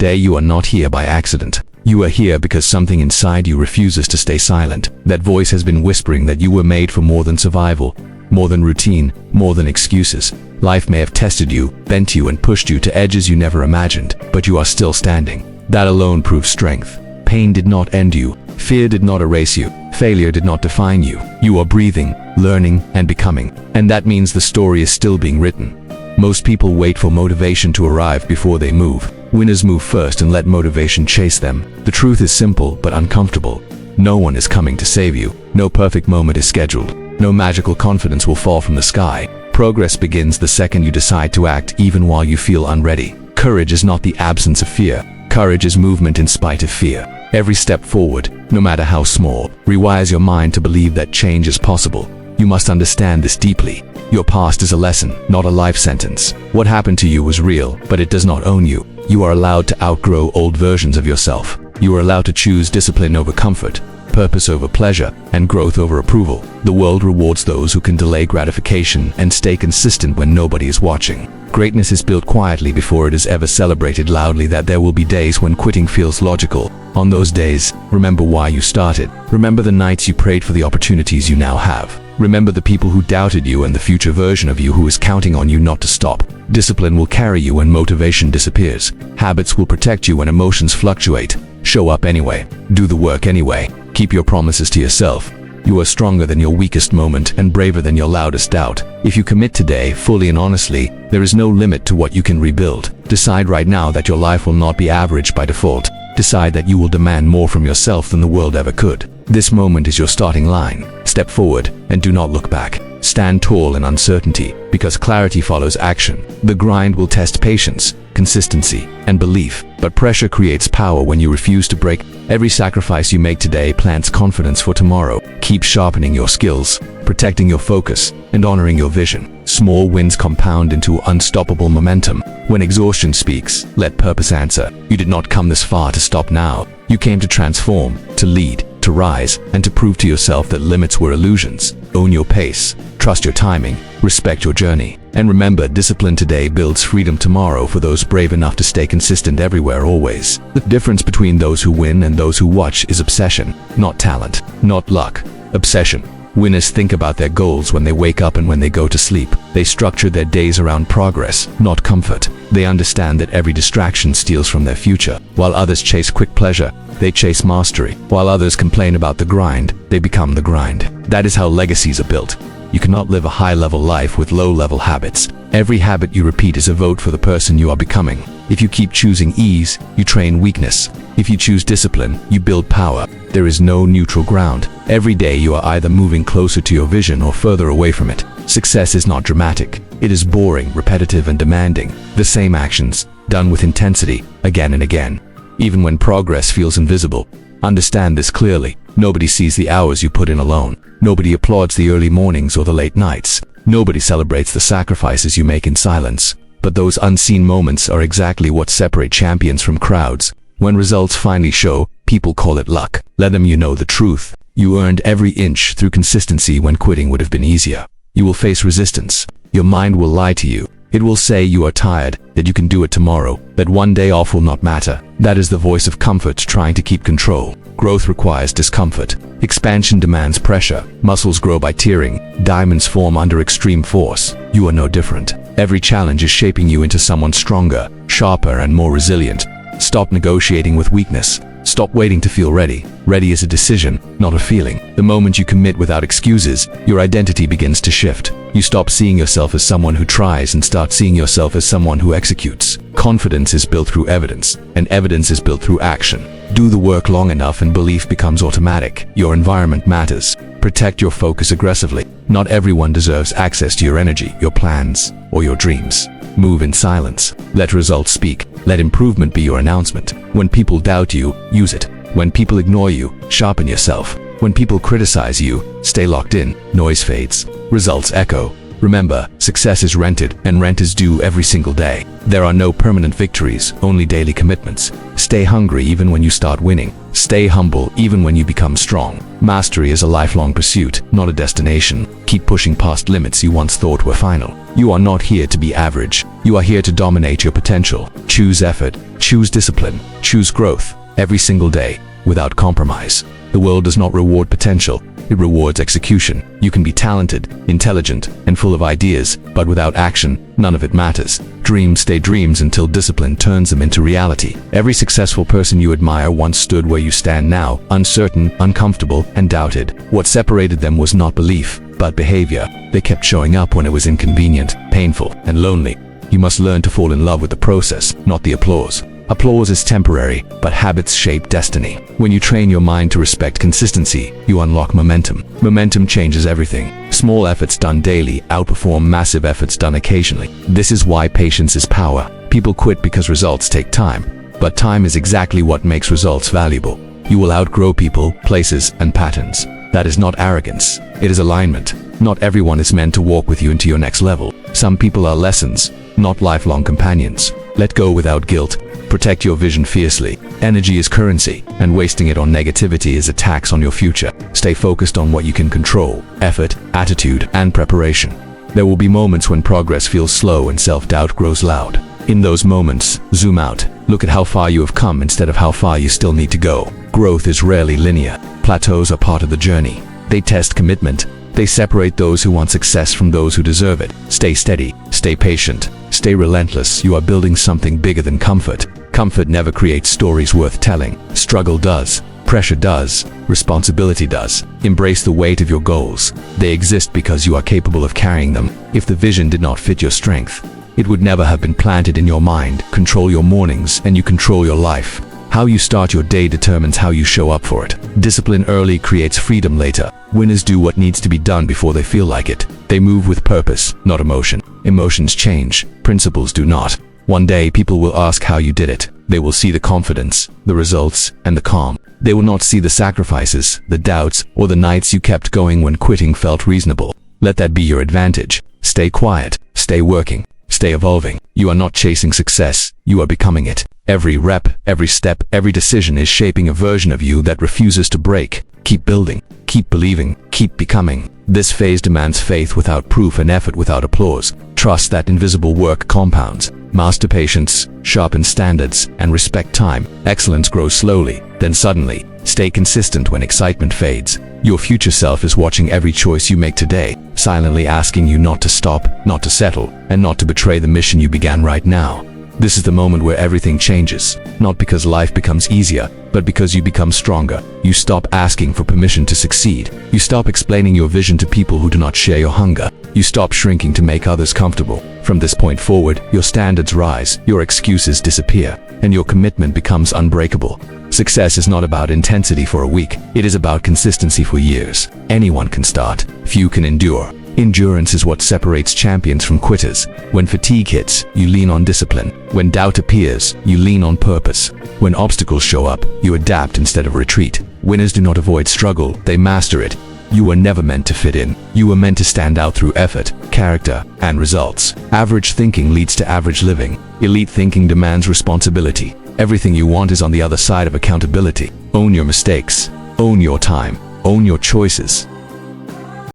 Today you are not here by accident. You are here because something inside you refuses to stay silent. That voice has been whispering that you were made for more than survival, more than routine, more than excuses. Life may have tested you, bent you, and pushed you to edges you never imagined, but you are still standing. That alone proves strength. Pain did not end you. Fear did not erase you. Failure did not define you. You are breathing, learning, and becoming. And that means the story is still being written. Most people wait for motivation to arrive before they move. Winners move first and let motivation chase them. The truth is simple but uncomfortable. No one is coming to save you. No perfect moment is scheduled. No magical confidence will fall from the sky. Progress begins the second you decide to act even while you feel unready. Courage is not the absence of fear. Courage is movement in spite of fear. Every step forward, no matter how small, rewires your mind to believe that change is possible. You must understand this deeply. Your past is a lesson, not a life sentence. What happened to you was real, but it does not own you. You are allowed to outgrow old versions of yourself. You are allowed to choose discipline over comfort, purpose over pleasure, and growth over approval. The world rewards those who can delay gratification and stay consistent when nobody is watching. Greatness is built quietly before it is ever celebrated loudly. That there will be days when quitting feels logical. On those days, remember why you started. Remember the nights you prayed for the opportunities you now have. Remember the people who doubted you and the future version of you who is counting on you not to stop. Discipline will carry you when motivation disappears. Habits will protect you when emotions fluctuate. Show up anyway. Do the work anyway. Keep your promises to yourself. You are stronger than your weakest moment and braver than your loudest doubt. If you commit today, fully and honestly, there is no limit to what you can rebuild. Decide right now that your life will not be average by default. Decide that you will demand more from yourself than the world ever could. This moment is your starting line. Step forward and do not look back. Stand tall in uncertainty, because clarity follows action. The grind will test patience, consistency, and belief, but pressure creates power when you refuse to break. Every sacrifice you make today plants confidence for tomorrow. Keep sharpening your skills, protecting your focus, and honoring your vision. Small wins compound into unstoppable momentum. When exhaustion speaks, let purpose answer. You did not come this far to stop now. You came to transform, to lead, to rise, and to prove to yourself that limits were illusions. Own your pace, trust your timing, respect your journey, and remember, discipline today builds freedom tomorrow for those brave enough to stay consistent everywhere always. The difference between those who win and those who watch is obsession, not talent, not luck. Obsession. Winners think about their goals when they wake up and when they go to sleep. They structure their days around progress, not comfort. They understand that every distraction steals from their future. While others chase quick pleasure, they chase mastery. While others complain about the grind, they become the grind. That is how legacies are built. You cannot live a high-level life with low-level habits. Every habit you repeat is a vote for the person you are becoming. If you keep choosing ease, you train weakness. If you choose discipline, you build power. There is no neutral ground. Every day you are either moving closer to your vision or further away from it. Success is not dramatic. It is boring, repetitive, and demanding. The same actions, done with intensity, again and again. Even when progress feels invisible. Understand this clearly. Nobody sees the hours you put in alone. Nobody applauds the early mornings or the late nights. Nobody celebrates the sacrifices you make in silence. But those unseen moments are exactly what separate champions from crowds. When results finally show, people call it luck. Let them know the truth. You earned every inch through consistency when quitting would have been easier. You will face resistance. Your mind will lie to you. It will say you are tired, that you can do it tomorrow, that one day off will not matter. That is the voice of comfort trying to keep control. Growth requires discomfort. Expansion demands pressure. Muscles grow by tearing. Diamonds form under extreme force. You are no different. Every challenge is shaping you into someone stronger, sharper, and more resilient. Stop negotiating with weakness. Stop waiting to feel ready. Ready is a decision, not a feeling. The moment you commit without excuses, your identity begins to shift. You stop seeing yourself as someone who tries and start seeing yourself as someone who executes. Confidence is built through evidence, and evidence is built through action. Do the work long enough and belief becomes automatic. Your environment matters. Protect your focus aggressively. Not everyone deserves access to your energy, your plans, or your dreams. Move in silence. Let results speak. Let improvement be your announcement. When people doubt you, use it. When people ignore you, sharpen yourself. When people criticize you, stay locked in. Noise fades. Results echo. Remember, success is rented, and rent is due every single day. There are no permanent victories, only daily commitments. Stay hungry even when you start winning. Stay humble even when you become strong. Mastery is a lifelong pursuit, not a destination. Keep pushing past limits you once thought were final. You are not here to be average. You are here to dominate your potential. Choose effort, choose discipline, choose growth, every single day, without compromise. The world does not reward potential. It rewards execution. You can be talented, intelligent, and full of ideas, but without action, none of it matters. Dreams stay dreams until discipline turns them into reality. Every successful person you admire once stood where you stand now, uncertain, uncomfortable, and doubted. What separated them was not belief, but behavior. They kept showing up when it was inconvenient, painful, and lonely. You must learn to fall in love with the process, not the applause. Applause is temporary, but habits shape destiny. When you train your mind to respect consistency, you unlock momentum. Momentum changes everything. Small efforts done daily outperform massive efforts done occasionally. This is why patience is power. People quit because results take time, but time is exactly what makes results valuable. You will outgrow people, places, and patterns. That is not arrogance. It is alignment. Not everyone is meant to walk with you into your next level. Some people are lessons, not lifelong companions. Let go without guilt. Protect your vision fiercely. Energy is currency, and wasting it on negativity is a tax on your future. Stay focused on what you can control: effort, attitude, and preparation. There will be moments when progress feels slow and self-doubt grows loud. In those moments, zoom out. Look at how far you have come instead of how far you still need to go. Growth is rarely linear. Plateaus are part of the journey. They test commitment. They separate those who want success from those who deserve it. Stay steady, stay patient, stay relentless. You are building something bigger than comfort. Comfort never creates stories worth telling. Struggle does. Pressure does. Responsibility does. Embrace the weight of your goals. They exist because you are capable of carrying them. If the vision did not fit your strength, it would never have been planted in your mind. Control your mornings, and you control your life. How you start your day determines how you show up for it. Discipline early creates freedom later. Winners do what needs to be done before they feel like it. They move with purpose, not emotion. Emotions change. Principles do not. One day, people will ask how you did it. They will see the confidence, the results, and the calm. They will not see the sacrifices, the doubts, or the nights you kept going when quitting felt reasonable. Let that be your advantage. Stay quiet. Stay working. Stay evolving. You are not chasing success. You are becoming it. Every rep, every step, every decision is shaping a version of you that refuses to break. Keep building. Keep believing. Keep becoming. This phase demands faith without proof and effort without applause. Trust that invisible work compounds. Master patience, sharpen standards, and respect time. Excellence grows slowly, then suddenly. Stay consistent when excitement fades. Your future self is watching every choice you make today, silently asking you not to stop, not to settle, and not to betray the mission you began right now. This is the moment where everything changes, not because life becomes easier, but because you become stronger. You stop asking for permission to succeed. You stop explaining your vision to people who do not share your hunger. You stop shrinking to make others comfortable. From this point forward, your standards rise, your excuses disappear, and your commitment becomes unbreakable. Success is not about intensity for a week. It is about consistency for years. Anyone can start. Few can endure. Endurance is what separates champions from quitters. When fatigue hits, you lean on discipline. When doubt appears, you lean on purpose. When obstacles show up, you adapt instead of retreat. Winners do not avoid struggle, they master it. You were never meant to fit in. You were meant to stand out through effort, character, and results. Average thinking leads to average living. Elite thinking demands responsibility. Everything you want is on the other side of accountability. Own your mistakes. Own your time. Own your choices.